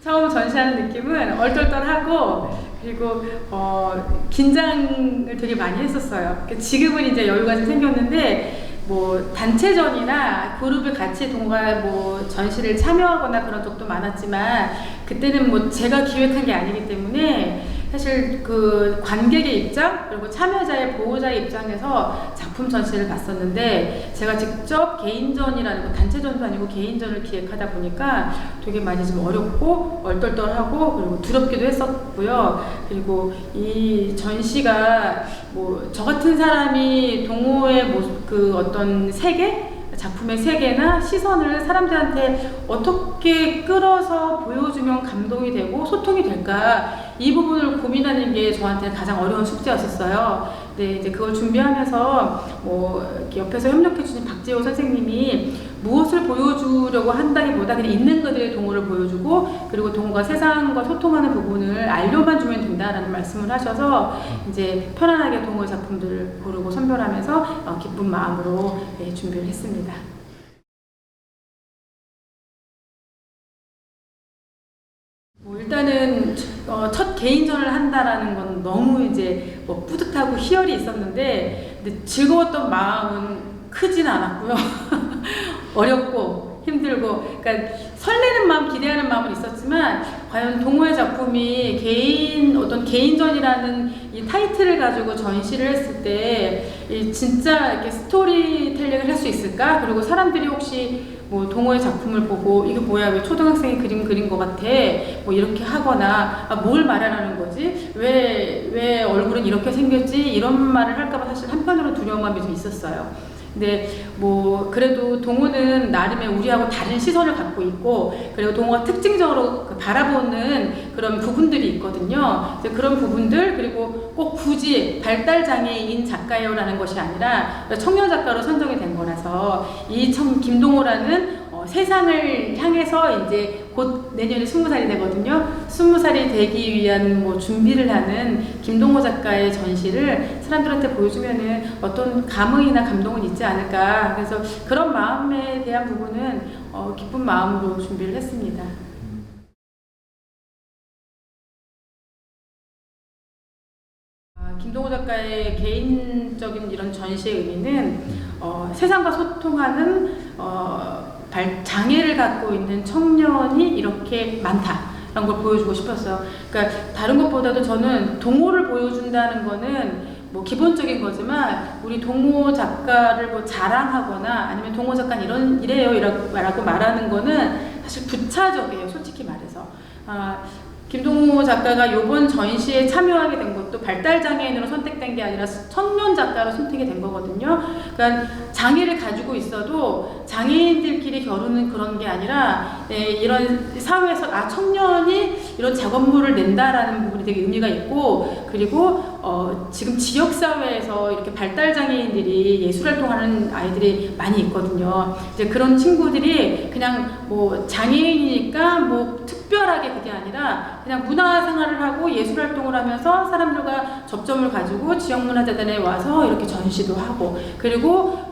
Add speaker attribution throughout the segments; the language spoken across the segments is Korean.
Speaker 1: 처음 전시하는 느낌은 얼떨떨하고, 그리고 긴장을 되게 많이 했었어요. 지금은 이제 여유가 좀 생겼는데, 뭐 단체전이나 그룹을 같이 동호회 뭐 전시를 참여하거나 그런 적도 많았지만, 그때는 뭐 제가 기획한 게 아니기 때문에 사실 그 관객의 입장 그리고 참여자의 보호자의 입장에서 작품 전시를 봤었는데, 제가 직접 개인전이라는 거, 단체전도 아니고 개인전을 기획하다 보니까 되게 많이 좀 어렵고 얼떨떨하고 그리고 두렵기도 했었고요. 그리고 이 전시가 뭐 저 같은 사람이 동호의 모습, 그 어떤 세계, 작품의 세계나 시선을 사람들한테 어떻게 끌어서 보여주면 감동이 되고 소통이 될까, 이 부분을 고민하는 게 저한테는 가장 어려운 숙제였었어요. 네, 이제 그걸 준비하면서 뭐 이렇게 옆에서 협력해주신 박지호 선생님이 무엇을 보여주려고 한다기보다 그냥 있는 그대의 동호를 보여주고, 그리고 동호가 세상과 소통하는 부분을 알려만 주면 된다라는 말씀을 하셔서 이제 편안하게 동호의 작품들을 고르고 선별하면서 기쁜 마음으로 준비를 했습니다. 뭐 일단은 첫 개인전을 한다라는 건 너무 이제 뭐 뿌듯하고 희열이 있었는데, 근데 즐거웠던 마음은 크진 않았고요. 어렵고 힘들고, 그러니까 설레는 마음, 기대하는 마음은 있었지만, 과연 동호회 작품이 어떤 개인전이라는 이 타이틀을 가지고 전시를 했을 때 진짜 이렇게 스토리텔링을 할 수 있을까? 그리고 사람들이 혹시 뭐 동호회 작품을 보고 이게 뭐야, 왜 초등학생이 그림 그린 것 같아, 뭐 이렇게 하거나 뭘 말하라는 거지, 왜 얼굴은 이렇게 생겼지, 이런 말을 할까봐 사실 한편으로 두려운 마음이 좀 있었어요. 근데 뭐 그래도 동호는 나름의 우리하고 다른 시선을 갖고 있고, 그리고 동호가 특징적으로 바라보는 그런 부분들이 있거든요. 이제 그런 부분들, 그리고 꼭 굳이 발달장애인 작가요라는 것이 아니라 청년 작가로 선정이 된 거라서, 이 김동호라는 세상을 향해서 이제 곧 내년에 20살이 되거든요. 20살이 되기 위한 뭐 준비를 하는 김동호 작가의 전시를 사람들한테 보여주면은 어떤 감흥이나 감동은 있지 않을까. 그래서 그런 마음에 대한 부분은 기쁜 마음으로 준비를 했습니다. 김동호 작가의 개인적인 이런 전시의 의미는 세상과 소통하는 장애를 갖고 있는 청년이 이렇게 많다라는 걸 보여주고 싶었어요. 그러니까 다른 것보다도 저는 동호를 보여준다는 거는 뭐 기본적인 거지만, 우리 동호 작가를 뭐 자랑하거나 아니면 동호 작가는 이래요 라고 말하는 거는 사실 부차적이에요, 솔직히 말해서. 김동호 작가가 이번 전시에 참여하게 된 것도 발달장애인으로 선택된 게 아니라 청년 작가로 선택이 된 거거든요. 그러니까 장애를 가지고 있어도 장애인들끼리 겨루는 그런 게 아니라, 이런 사회에서 청년이 이런 작업물을 낸다라는 부분이 되게 의미가 있고, 그리고 지금 지역사회에서 이렇게 발달장애인들이 예술활동하는 아이들이 많이 있거든요. 이제 그런 친구들이 그냥 뭐 장애인이니까 뭐 특별하게 그게 아니라 그냥 문화생활을 하고 예술활동을 하면서 사람들과 접점을 가지고 지역문화재단에 와서 이렇게 전시도 하고, 그리고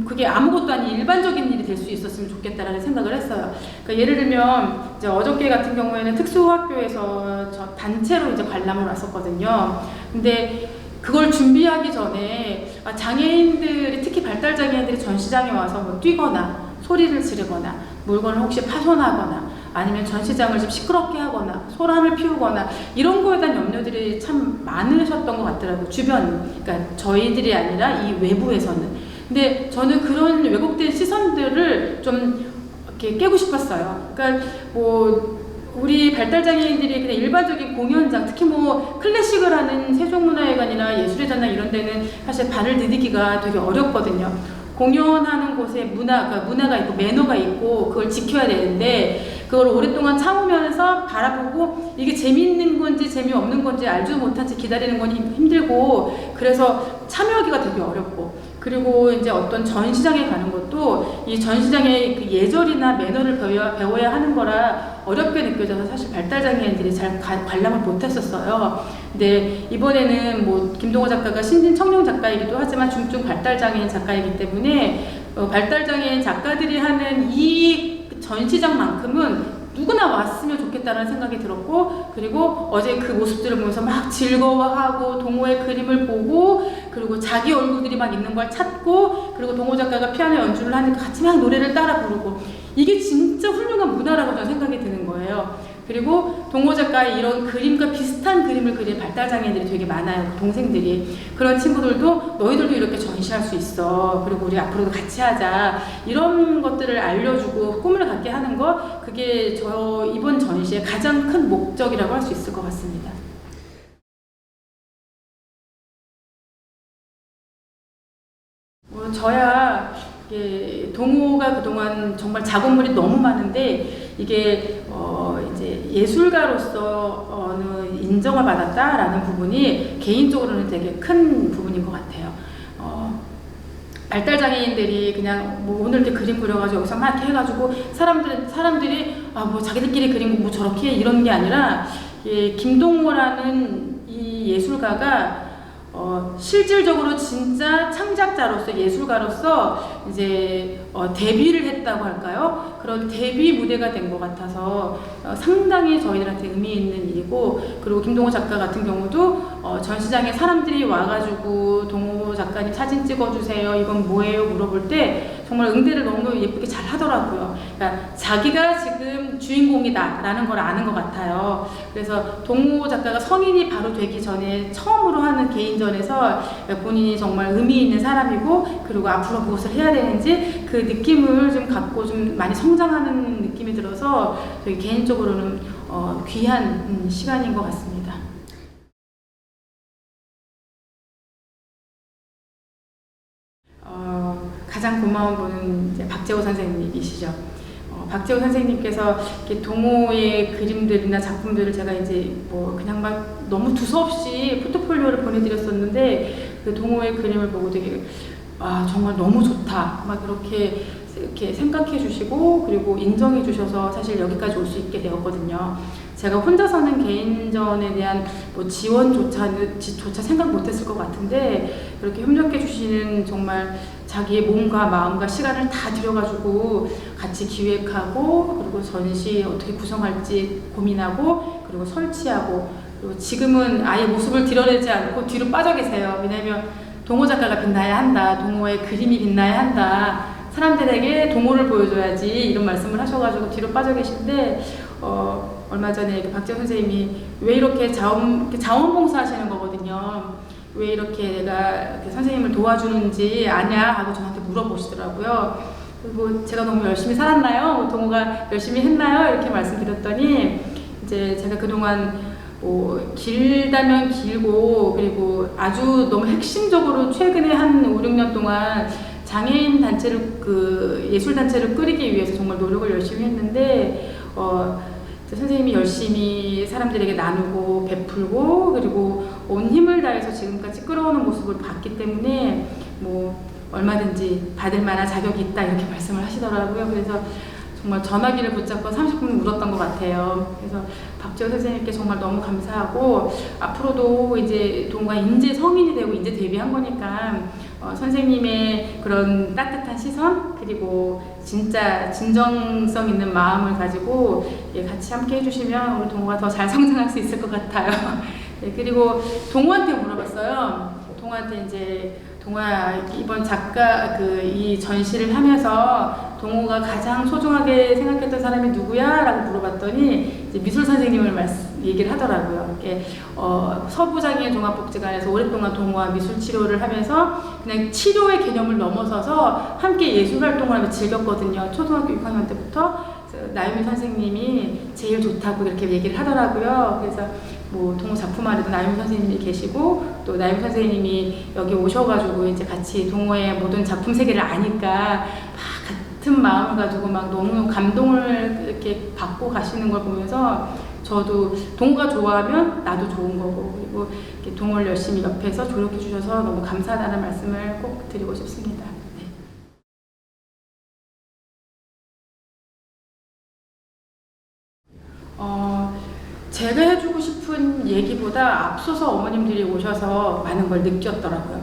Speaker 1: 그게 아무것도 아닌 일반적인 일이 될 수 있었으면 좋겠다라는 생각을 했어요. 그러니까 예를 들면 이제 어저께 같은 경우에는 특수학교에서 저 단체로 이제 관람을 왔었거든요. 근데 그걸 준비하기 전에 장애인들이, 특히 발달장애인들이 전시장에 와서 뭐 뛰거나 소리를 지르거나 물건을 혹시 파손하거나 아니면 전시장을 좀 시끄럽게 하거나 소란을 피우거나 이런 거에 대한 염려들이 참 많으셨던 것 같더라고요, 주변. 그러니까 저희들이 아니라 이 외부에서는. 근데 저는 그런 왜곡된 시선들을 좀 이렇게 깨고 싶었어요. 그러니까 뭐 우리 발달장애인들이 그냥 일반적인 공연장, 특히 뭐 클래식을 하는 세종문화회관이나 예술의 전당 이런 데는 사실 발을 디디기가 되게 어렵거든요. 공연하는 곳에 문화가 있고 매너가 있고 그걸 지켜야 되는데, 그걸 오랫동안 참으면서 바라보고 이게 재미있는 건지 재미없는 건지 알지도 못한 채 기다리는 건 힘들고, 그래서 참여하기가 되게 어렵고, 그리고 이제 어떤 전시장에 가는 것도 이 전시장의 그 예절이나 매너를 배워야 하는 거라 어렵게 느껴져서 사실 발달장애인들이 잘 관람을 못했었어요. 근데 이번에는 뭐 김동호 작가가 신진 청룡 작가이기도 하지만 중증 발달장애인 작가이기 때문에 발달장애인 작가들이 하는 이 전시장만큼은 누구나 왔으면 좋겠다는 생각이 들었고, 그리고 어제 그 모습들을 보면서 막 즐거워하고 동호의 그림을 보고, 그리고 자기 얼굴들이 막 있는 걸 찾고, 그리고 동호 작가가 피아노 연주를 하니까 같이 막 노래를 따라 부르고, 이게 진짜 훌륭한 문화라고 저는 생각이 드는 거예요. 그리고 동호 작가의 이런 그림과 비슷한 그림을 그린 발달장애인들이 되게 많아요. 그 동생들이. 그런 친구들도 너희들도 이렇게 전시할 수 있어. 그리고 우리 앞으로도 같이 하자. 이런 것들을 알려주고 꿈을 갖게 하는 거, 그게 저 이번 전시의 가장 큰 목적이라고 할 수 있을 것 같습니다. 저야 동호가 그동안 정말 작업물이 너무 많은데, 이게 이제 예술가로서 어느 인정을 받았다라는 부분이 개인적으로는 되게 큰 부분인 것 같아요. 발달장애인들이 그냥 뭐 오늘 이렇게 그림 그려가지고 여기서 막 이렇게 해가지고 사람들이 뭐 자기들끼리 그린 거 뭐 저렇게 해 이런 게 아니라, 김동호라는 이 예술가가 실질적으로 진짜 창작자로서, 예술가로서 이제 데뷔를 했다고 할까요? 그런 데뷔 무대가 된 것 같아서 상당히 저희들한테 의미 있는 일이고, 그리고 김동호 작가 같은 경우도 전시장에 사람들이 와가지고 동호 작가님 사진 찍어주세요, 이건 뭐예요? 물어볼 때 정말 응대를 너무 예쁘게 잘 하더라고요. 그러니까 자기가 지금 주인공이다라는 걸 아는 것 같아요. 그래서 동호 작가가 성인이 바로 되기 전에 처음으로 하는 개인전에서 본인이 정말 의미 있는 사람이고, 그리고 앞으로 무엇을 해야 되는지 그 느낌을 좀 갖고 좀 많이 성장하는 느낌이 들어서 저희 개인적으로는 귀한 시간인 것 같습니다. 가장 고마운 분은 이제 박재호 선생님이시죠. 박재호 선생님께서 이렇게 동호의 그림들이나 작품들을 제가 이제 뭐 그냥 막 너무 두서없이 포트폴리오를 보내드렸었는데, 그 동호의 그림을 보고 되게 정말 너무 좋다 막 이렇게 생각해 주시고, 그리고 인정해 주셔서 사실 여기까지 올 수 있게 되었거든요. 제가 혼자서는 개인전에 대한 뭐 지원조차 생각 못했을 것 같은데, 그렇게 협력해 주시는, 정말 자기의 몸과 마음과 시간을 다 들여가지고 같이 기획하고, 그리고 전시 어떻게 구성할지 고민하고, 그리고 설치하고, 그리고 지금은 아예 모습을 드러내지 않고 뒤로 빠져 계세요. 왜냐하면 동호 작가가 빛나야 한다, 동호의 그림이 빛나야 한다, 사람들에게 동호를 보여줘야지, 이런 말씀을 하셔가지고 뒤로 빠져 계신데, 얼마 전에 박재호 선생님이 왜 이렇게 자원봉사 하시는 거거든요. 왜 이렇게 내가 이렇게 선생님을 도와주는지 아냐 하고 저한테 물어보시더라고요. 그리고 제가 너무 열심히 살았나요? 동호가 열심히 했나요? 이렇게 말씀드렸더니, 이제 제가 그동안 길다면 길고, 그리고 아주 너무 핵심적으로 최근에 한 5, 6년 동안 장애인 단체를, 예술 단체를 꾸리기 위해서 정말 노력을 열심히 했는데, 선생님이 열심히 사람들에게 나누고 베풀고, 그리고 온 힘을 다해서 지금까지 끌어오는 모습을 봤기 때문에 뭐 얼마든지 받을 만한 자격이 있다, 이렇게 말씀을 하시더라고요. 그래서 정말 전화기를 붙잡고 30분 울었던 것 같아요. 그래서 박재호 선생님께 정말 너무 감사하고, 앞으로도 이제 동호가 이제 성인이 되고 이제 데뷔한 거니까 선생님의 그런 따뜻한 시선, 그리고 진짜 진정성 있는 마음을 가지고 같이 함께 해주시면 우리 동호가 더 잘 성장할 수 있을 것 같아요. 네, 그리고 동호한테 물어봤어요. 동호한테 이제 동호야, 이번 작가 이 전시를 하면서 동호가 가장 소중하게 생각했던 사람이 누구야? 라고 물어봤더니 이제 미술 선생님을 얘기를 하더라고요. 이렇게 서부장애인 종합복지관에서 오랫동안 동호와 미술 치료를 하면서 그냥 치료의 개념을 넘어서서 함께 예술 활동을 하며 즐겼거든요. 초등학교 6학년 때부터. 나유미 선생님이 제일 좋다고 이렇게 얘기를 하더라고요. 그래서 뭐 동호 작품 안에도 나유미 선생님이 계시고, 또 나유미 선생님이 여기 오셔가지고 이제 같이 동호의 모든 작품 세계를 아니까 막 같은 마음을 가지고 막 너무 감동을 이렇게 받고 가시는 걸 보면서 저도 동호가 좋아하면 나도 좋은 거고, 그리고 이렇게 동호를 열심히 옆에서 조력해 주셔서 너무 감사하다는 말씀을 꼭 드리고 싶습니다. 네. 제가 해주고 싶은 얘기보다 앞서서 어머님들이 오셔서 많은 걸 느꼈더라고요.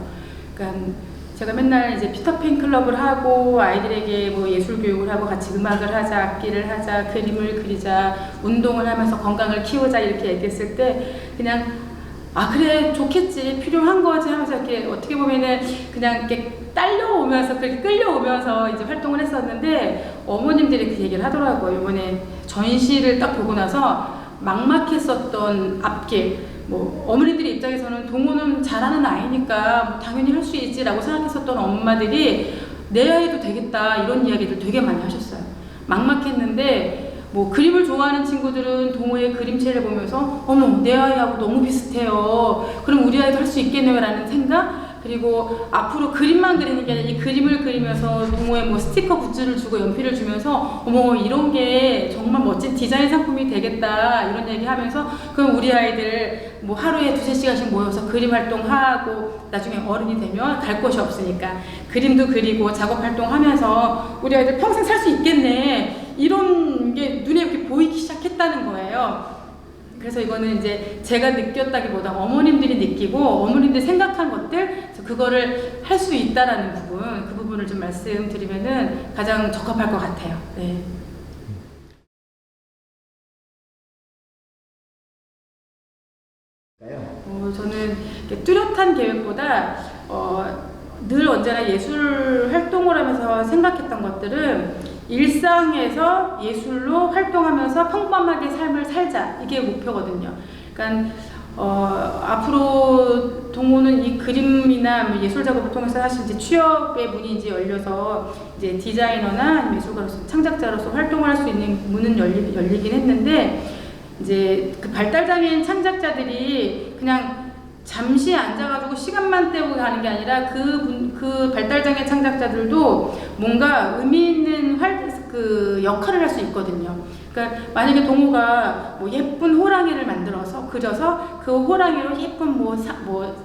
Speaker 1: 그러니까 제가 맨날 이제 피터팬 클럽을 하고 아이들에게 뭐 예술 교육을 하고 같이 음악을 하자, 악기를 하자, 그림을 그리자, 운동을 하면서 건강을 키우자 이렇게 얘기했을 때 그냥 아 그래 좋겠지 필요한 거지 하면서 이렇게 어떻게 보면은 그냥 이렇게 딸려오면서 그렇게 끌려오면서 이제 활동을 했었는데 어머님들이 그 얘기를 하더라고요. 이번에 전시를 딱 보고 나서 막막했었던 앞길, 뭐 어머니들의 입장에서는 동호는 잘하는 아이니까 뭐 당연히 할 수 있지라고 생각했었던 엄마들이 내 아이도 되겠다 이런 이야기들 되게 많이 하셨어요. 막막했는데 뭐 그림을 좋아하는 친구들은 동호의 그림체를 보면서 어머 내 아이하고 너무 비슷해요. 그럼 우리 아이도 할 수 있겠네요 라는 생각, 그리고 앞으로 그림만 그리는 게 아니라 이 그림을 그리면서 동호회 뭐 스티커 굿즈를 주고 연필을 주면서 어머 이런 게 정말 멋진 디자인 상품이 되겠다 이런 얘기 하면서 그럼 우리 아이들 뭐 하루에 2~3시간씩 모여서 그림 활동하고 나중에 어른이 되면 갈 곳이 없으니까 그림도 그리고 작업 활동하면서 우리 아이들 평생 살 수 있겠네 이런 게 눈에 이렇게 보이기 시작했다는 거예요. 그래서 이거는 이제 제가 느꼈다기보다 어머님들이 느끼고 어머님들이 생각한 것들, 그거를 할 수 있다라는 부분, 그 부분을 좀 말씀드리면은 가장 적합할 것 같아요. 네. 저는 뚜렷한 계획보다 늘 언제나 예술 활동을 하면서 생각했던 것들은 일상에서 예술로 활동하면서 평범하게 삶을 살자, 이게 목표거든요. 그러니까 앞으로 동호는 이 그림이나 뭐 예술 작업을 통해서 사실 이제 취업의 문이 이제 열려서 이제 디자이너나 예술가로서 창작자로서 활동을 할 수 있는 문은 열리긴 했는데 이제 그 발달장애인 창작자들이 그냥 잠시 앉아가지고 시간만 때우고 가는 게 아니라 그 발달장애 창작자들도 뭔가 의미 있는 그 역할을 할 수 있거든요. 그러니까 만약에 동호가 뭐 예쁜 호랑이를 만들어서 그려서 그 호랑이로 예쁜 뭐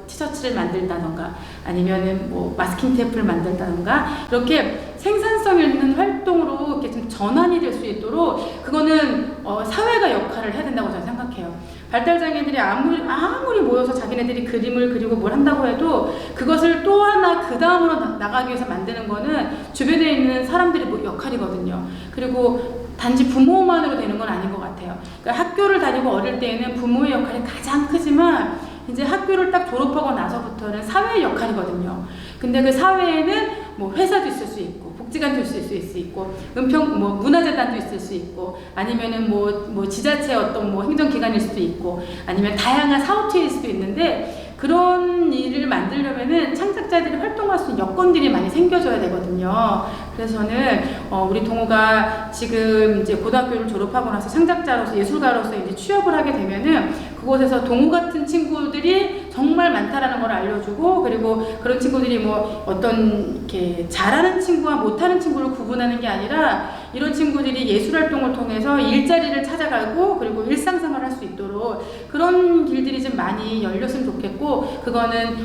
Speaker 1: 티셔츠를 만들다던가 아니면은 뭐 마스킹 테이프를 만들다던가 이렇게 생산성 있는 활동으로 이렇게 좀 전환이 될 수 있도록 그거는 사회가 역할을 해야 된다고 저는 생각해요. 발달장애인들이 아무리 모여서 자기네들이 그림을 그리고 뭘 한다고 해도 그것을 또 하나 그 다음으로 나가기 위해서 만드는 거는 주변에 있는 사람들의 역할이거든요. 그리고 단지 부모만으로 되는 건 아닌 것 같아요. 그러니까 학교를 다니고 어릴 때에는 부모의 역할이 가장 크지만 이제 학교를 딱 졸업하고 나서부터는 사회의 역할이거든요. 근데 그 사회에는 뭐 회사도 있을 수 있고 복지관도 있을 수 있고 뭐 문화재단도 있을 수 있고 아니면은 뭐 지자체 어떤 뭐 행정기관일 수도 있고 아니면 다양한 사업체일 수도 있는데 그런 일을 만들려면은 창작자들이 활동할 수 있는 여건들이 많이 생겨줘야 되거든요. 그래서 저는 우리 동호가 지금 이제 고등학교를 졸업하고 나서 창작자로서 예술가로서 이제 취업을 하게 되면은 그곳에서 동호 같은 친구들이 정말 많다라는 걸 알려주고 그리고 그런 친구들이 뭐 어떤 이렇게 잘하는 친구와 못하는 친구를 구분하는 게 아니라 이런 친구들이 예술 활동을 통해서 일자리를 찾아가고 그리고 일상생활을 할 수 있도록 그런 길들이 좀 많이 열렸으면 좋겠고 그거는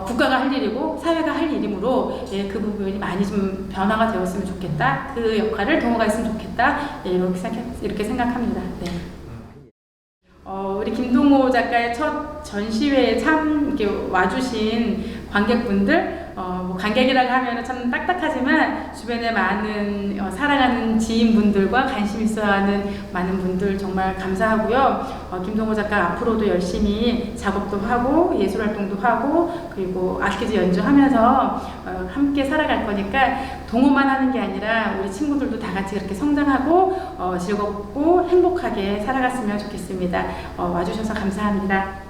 Speaker 1: 국가가 할 일이고 사회가 할 일이므로 예, 그 부분이 많이 좀 변화가 되었으면 좋겠다. 그 역할을 동호가 했으면 좋겠다. 예, 이렇게 생각합니다. 네. 우리 김동호 작가의 첫 전시회에 참 이렇게 와주신 관객분들, 뭐 관객이라고 하면 참 딱딱하지만 주변에 많은 사랑하는 지인분들과 관심 있어하는 많은 분들 정말 감사하고요. 김동호 작가 앞으로도 열심히 작업도 하고 예술 활동도 하고 그리고 악기도 연주하면서 함께 살아갈 거니까 동호만 하는 게 아니라 우리 친구들도 다 같이 그렇게 성장하고 즐겁고 행복하게 살아갔으면 좋겠습니다. 와주셔서 감사합니다.